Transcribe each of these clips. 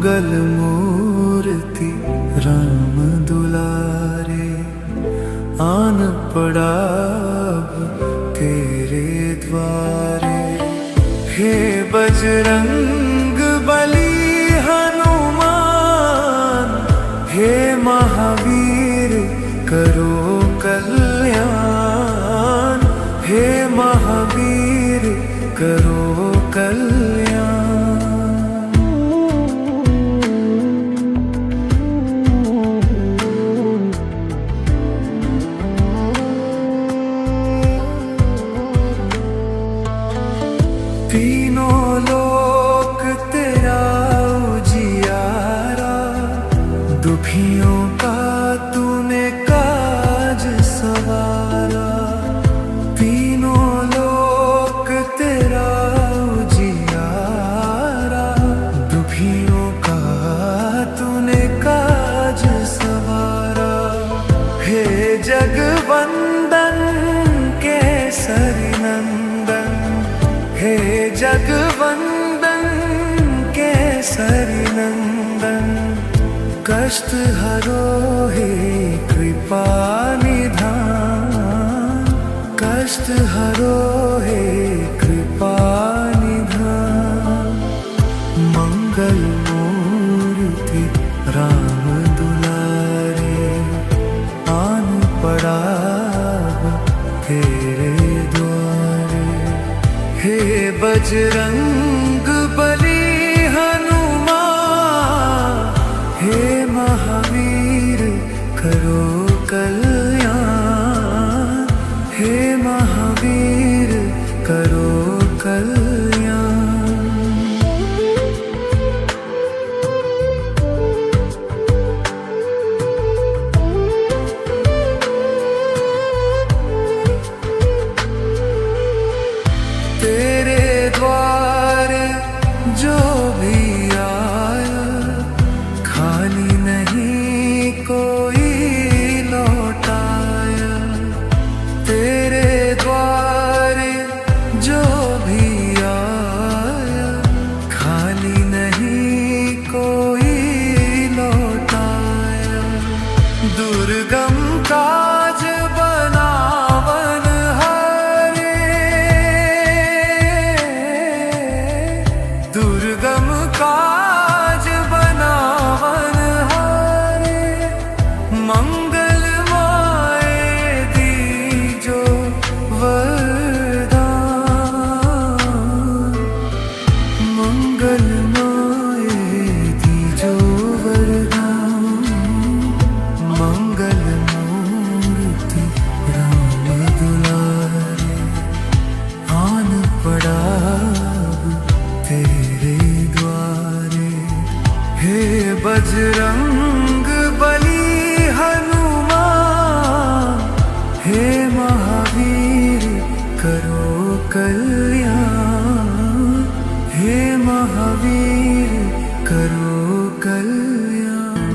मंगल मूर्ति राम दुलारे, आन पड़ा अब तेरे द्वारे। हे बजरंग बली हनुमान, हे महावीर करो कल्याण, हे महावीर करो कल्याण। तीनों लोक तेरा उजियारा, दुखियों का तूने काज सवारा। तीनों लोक तेरा उजियारा, दुखियों का तूने काज सवारा। हे जगवंदन केसरी नंदन, हे जगवंदन केसरी नंदन। कष्ट हरो हे कृपा निधान, कष्ट हरो हे कृपा निधान। मंगल मूर्ति राम दुलारे, आन पड़ा तेरे द्वारे। हे बजरंग बली हनुमान, हे महावीर करो कल्याण, हे महावीर करो कल्याण। तेरे द्वारे जो भी आया, खाली नहीं कोई लौटाया। तेरे द्वारे जो भी आया, खाली नहीं कोई लौटाया। दुर्गम काज बनावन हारे, दुर्गम काज बनावन हारे। मंगलमय दीजो वरदान, मंगलमय दीजो वरदान। मंगल मूर्ति राम दुलारे, आन पड़ा तेरे द्वारे। हे बजरंग बली हनुमान, हे महावीर करो कल्याण, हे महावीर करो कल्याण।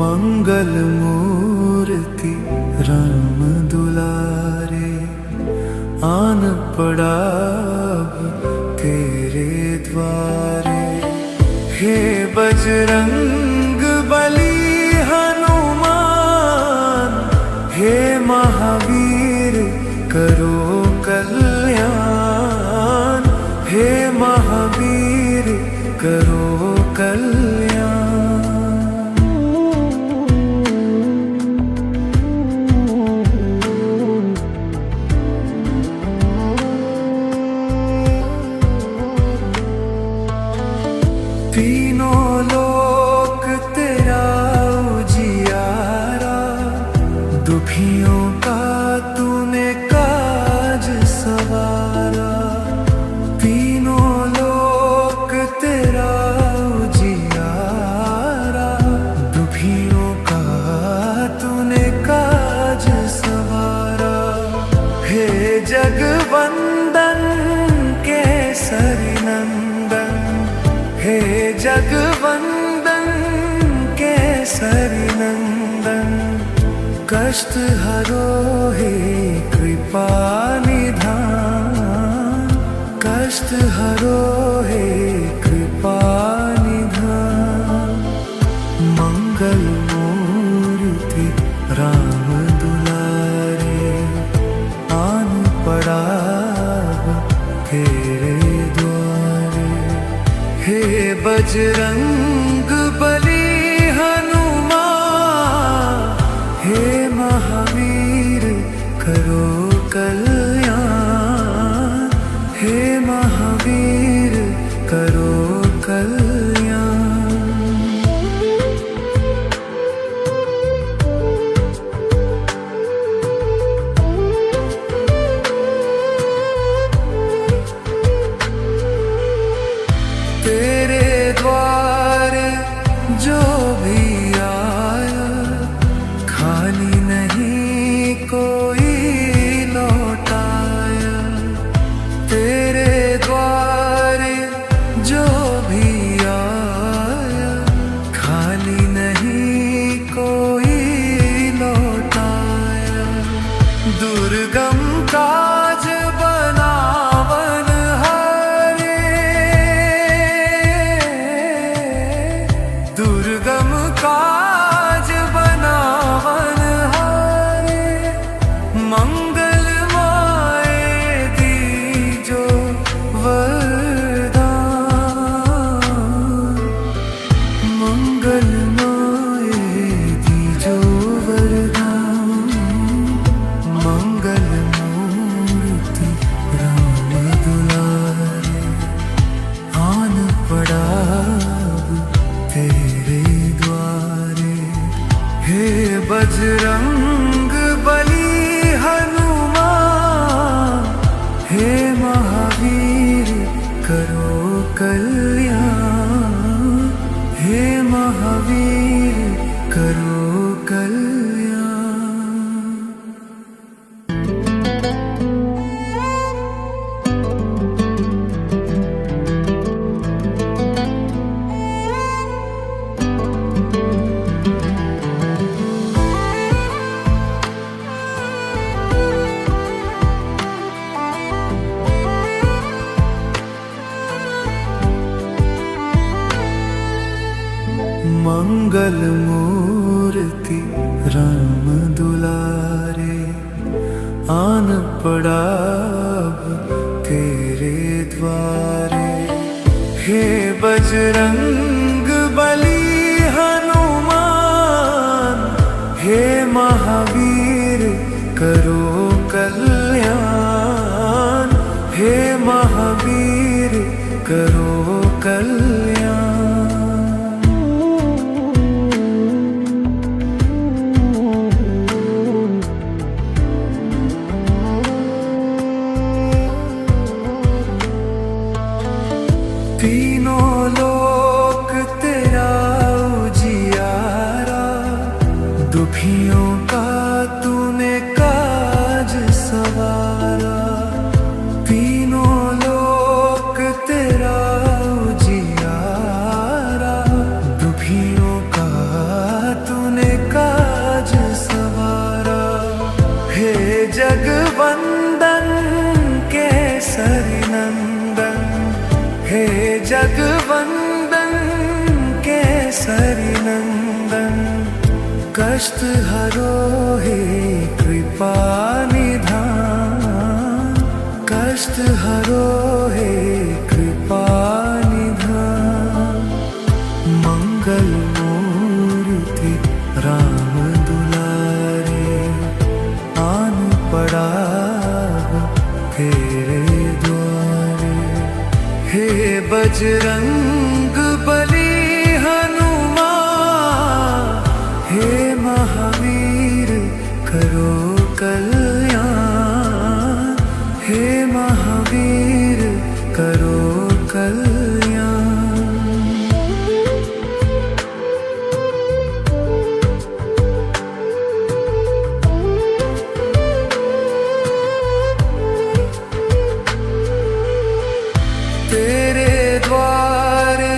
मंगल मूर्ति राम दुलारे, आन पड़ा अब तेरे द्वारे। हे बजरंग बली हनुमान, हे महावीर करो कल्याण, हे महावीर करो कल्याण। तीनों लोक तेरा उजियारा, दुखियों का तूने काज सवारा। तीनों लोक तेरा उजियारा, दुखियों का तूने काज सवारा। हे जगवंदन केसरी नंदन, कष्ट हरो हे कृपा निधान, कष्ट हरो हे कृपा निधान। मंगल मूर्ति राम दुलारे, आन पड़ा तेरे द्वारे। हे बजरंग बली हनुमान, हे महावीर करो कल्याण, हे महावीर करो कल्याण। तेरे द्वारे जो भी आया, खाली नहीं कोई लौटाया। तेरे द्वारे जो भी आया, खाली नहीं कोई लौटाया। दुर्गम काज बनावन हारे, दुर्गम काज बनावन हारे। मंगल माए दीजो वरदान, मंगल माए दीजो वरदान। मंगल मूर्ति राम दुलारे, आन पड़ा तेरे द्वारे। हे बजरंग बली हनुमान, हे महावीर करो कल्याण, हे महावीर करो कल्याण। मंगल मूर्ति राम दुलारे, आन पड़ा तेरे द्वारे। हे बजरंग बली हनुमान, हे महावीर करो कल्याण, हे महावीर करो कल्याण। तीनों लोक तेरा उजियारा, दुखियों का तूने काज सवारा। तीनों लोक तेरा उजियारा, दुखियों का तूने काज सवारा। हे जगवंदन केसरी नंदन, हे जगवंदन केसरी नंदन, कष्ट हरो हे कृपा निधान, कष्ट हरो हे कृपा निधान। मंगल मूर्ति राम दुलारे, आन पड़ा तेरे द्वारे। हे बजरंग बली हनुमान, हे महावीर करो कल्याण, हे महावीर करो कल्याण। तेरे द्वारे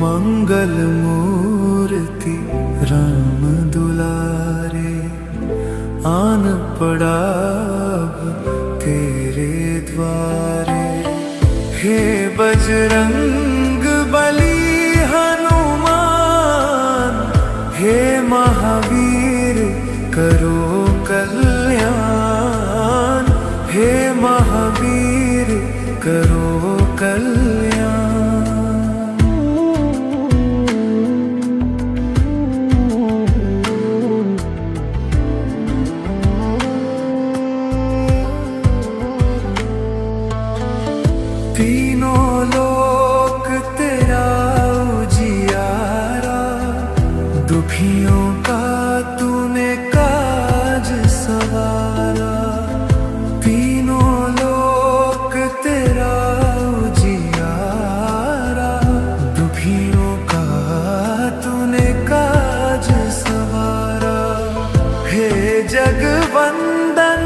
मंगल मूर्ति राम दुलारे, आन पड़ा अब तेरे द्वारे। हे बजरंग बली हनुमान, हे महावीर करो कल्याण, हे महावीर करो कल्याण। तीनों लोक तेरा उजियारा, दुखियों का तूने काज सवारा। तीनों लोक तेरा उजियारा, दुखियों का तूने काज सवारा। हे जगवंदन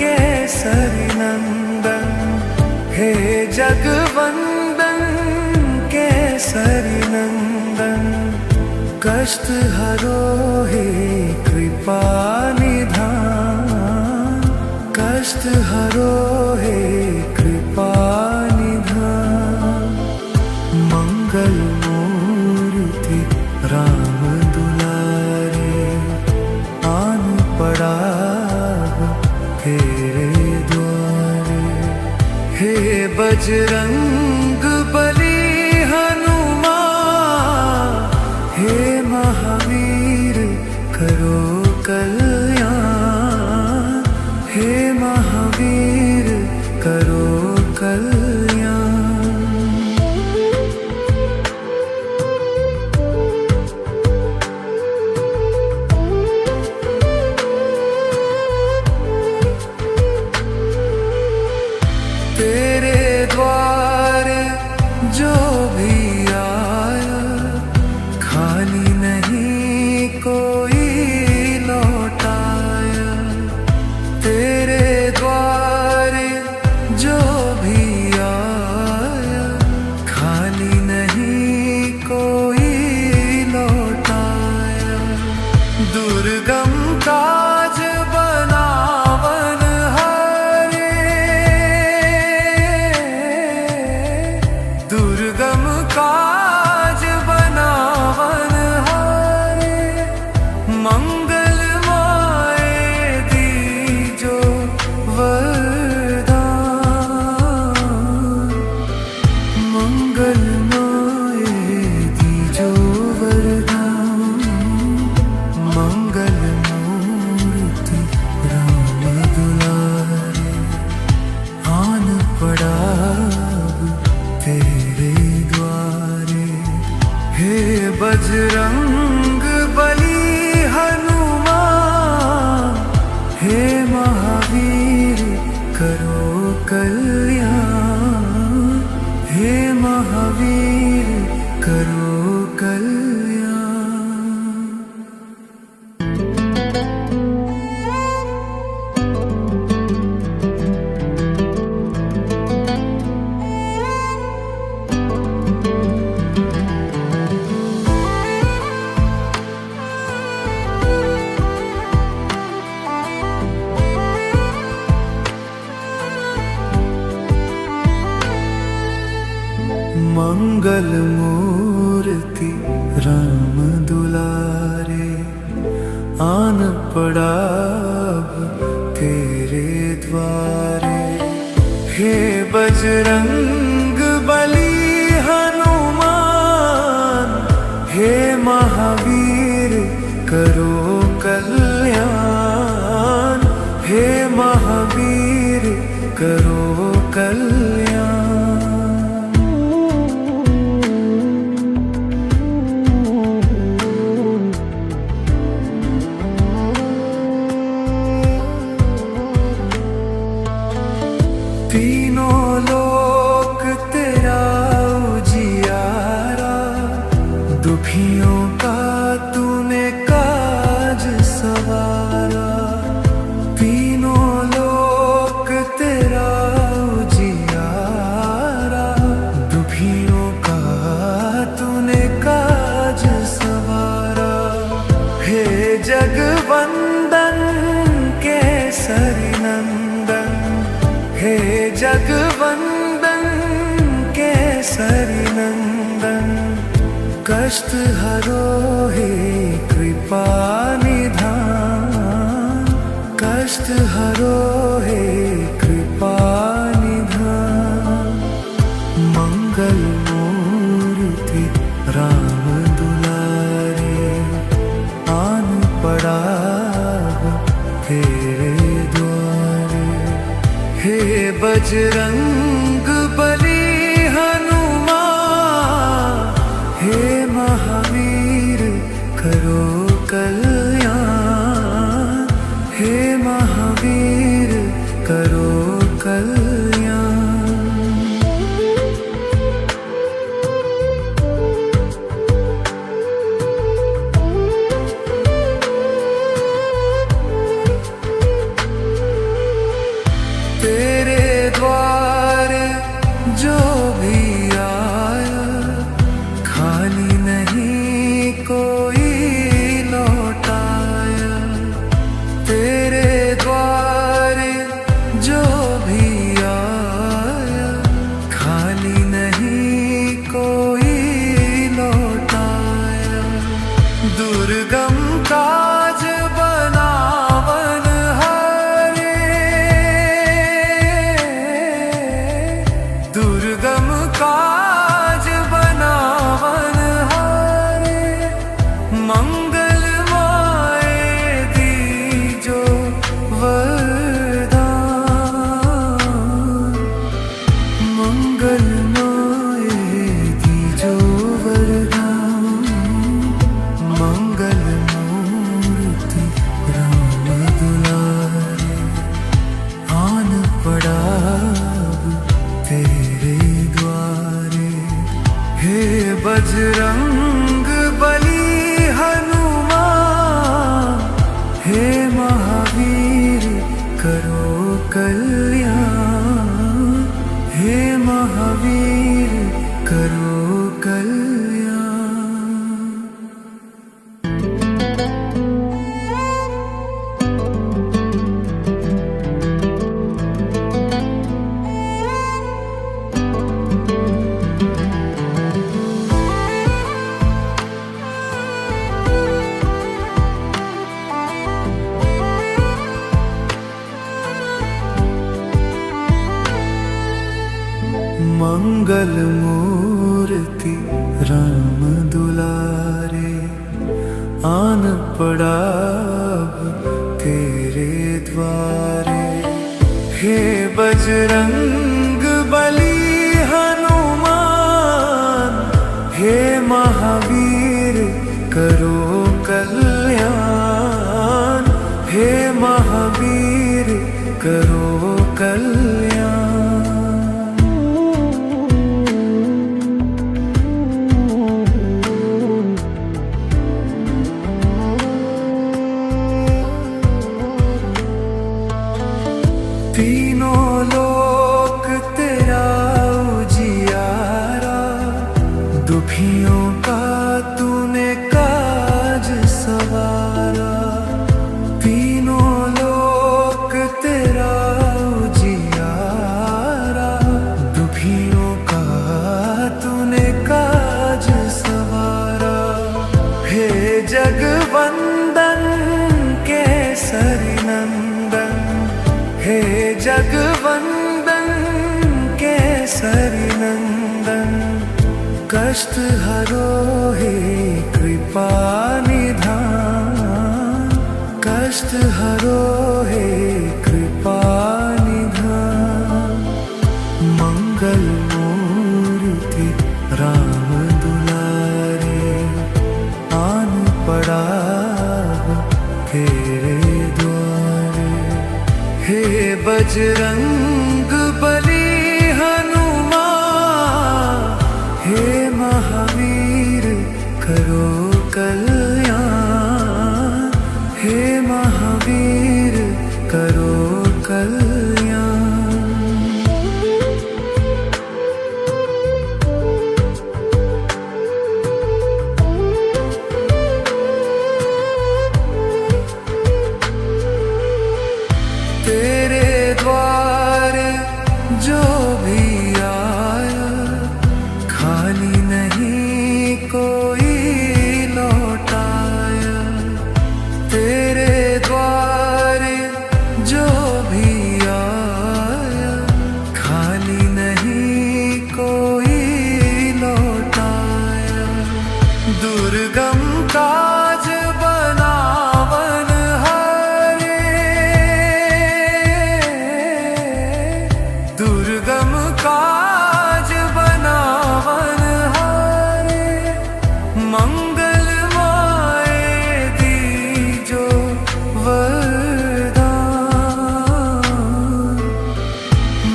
केसरी नंदन, हे जगवंदन केसरी नंदन। कष्ट हरो हे कृपा निधान, कष्ट हरो हे कृपा निधान। मंगल मूर्ति राम दुलारे, आन पड़ा तेरे द्वारे। हे बजरंग बली हनुमान, हे महावीर करो कल्याण, हे महावीर करो कल्याण। तेरे द्वारे जो भी आया, खाली नहीं कोई लौटाया। तेरे द्वारे जो भी आया, खाली नहीं कोई लौटाया। दुर्गम काज बनावन हारे, दुर्गम काज बनावन हारे। मंगल माए दीजो वरदान, मंगल माए दीजो वरदान। मंगल मूर्ति राम दुलारे, आन पड़ा तेरे द्वारे। हे बजरंग बली हनुमान, हे महावीर करो कल्याण, हे महावीर करो कल्याण। मंगल मूर्ति राम दुलारे, आन पड़ा अब तेरे द्वारे। हे बजरंग बली हनुमान, हे महावीर करो कल्याण, हे महावीर करो कल्याण। तीनों लोक तेरा उजियारा, दुखियों का तूने काज केसरी नंदन, कष्ट हरो हे कृपा निधान, कष्ट हरो हे कृपा निधान। मंगल मूर्ति राम दुलारे, आन पड़ा तेरे द्वारे। हे बजरंग बली हनुमान, हे महावीर करो कल्याण, हे महावीर करो कल्याण। तेरे द्वारे जो भी आया, खाली नहीं कोई लौटाया। तेरे द्वारे जो भी आया, खाली नहीं कोई लौटाया। दुर्गम काज बनावन हारे, दुर्गम काज बनावन हारे। मंगल माए दीजो वरदान, मंगल माए दीजो वरदान। मंगल मूर्ति राम दुलारे, आन पड़ा तेरे द्वारे। हे बजरंग बली हनुमान, हे महावीर करो कल्याण, हे महावीर करो कल्याण। मंगल मूर्ति राम दुलारे, आन पड़ा तेरे द्वारे। हे बजरंग बली हनुमान, हे महावीर करो कल्याण, हे महावीर करो कल्याण। तीनों लोक तेरा उजियारा, दुखियों का तूने काज सवारा। तीनों लोक तेरा उजियारा, दुखियों का तूने काज सवारा। हे जगवंदन केसरी नंदन, हे जगवंदन केसरी नंदन, कष्ट हरो हे कृपा निधान, कष्ट हरो हे कृपा निधान। मंगल मूर्ति राम दुलारे, आन पड़ा तेरे द्वारे। हे बजरंग बली हनुमान, हे महावीर करो कल्याण, हे महावीर करो कल्याण। तेरे द्वारे जो भी आया, खाली नहीं कोई लौटाया, तेरे द्वारे जो भी आया, खाली नहीं कोई लौटाया। दुर्गम काज बनावन हारे, दुर्गम काज बनावन हारे, मंगल माए दीजो वरदान,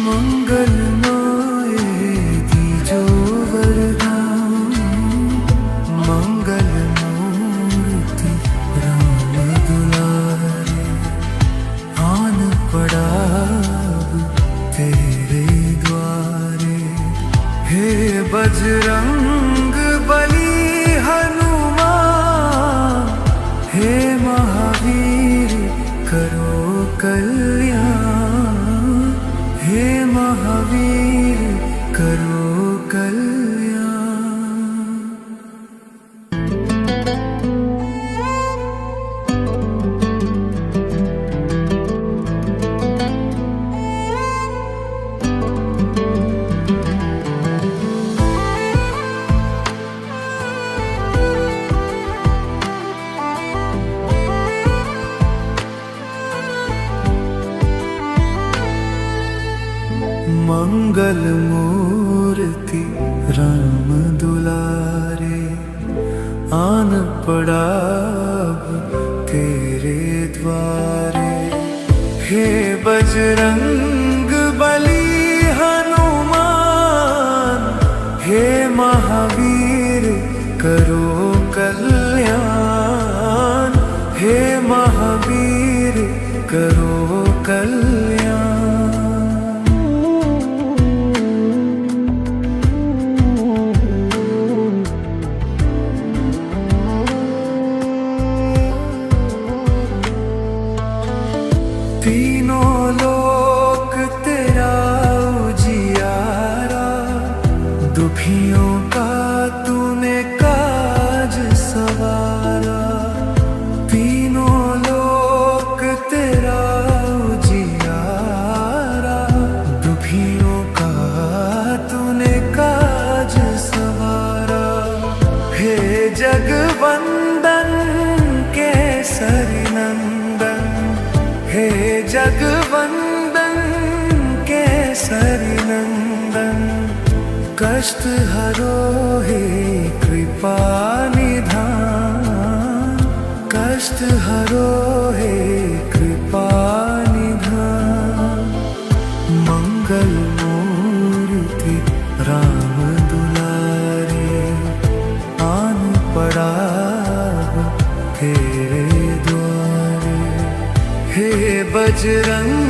मंगल माए दीजो वरदान, मंगल मूर्ति राम दुलारे, आन पड़ा तेरे द्वारे। हे बजरंग बली हनुमान, हे महावीर करो कल्याण, हे महावीर करो कल्याण। मंगल मूर्ति राम दुलारे, आन पड़ा तेरे द्वारे। हे बजरंग बली हनुमान, हे महावीर करो कल्याण, हे महावीर करो कल्याण। तीनों लोक तेरा उजियारा, दुखियों का तूने काज सवारा। तीनों लोक तेरा उजियारा, दुखियों का तूने काज सवारा। हे जगवंदन केसरी नंदन, हे जगवंदन केसरी नंदन, कष्ट हरो हे कृपा निधान, कष्ट हरो हे कृपा निधान। मंगल मूर्ति राम दुलारे, आन पड़ा तेरे द्वारे। हे बजरंग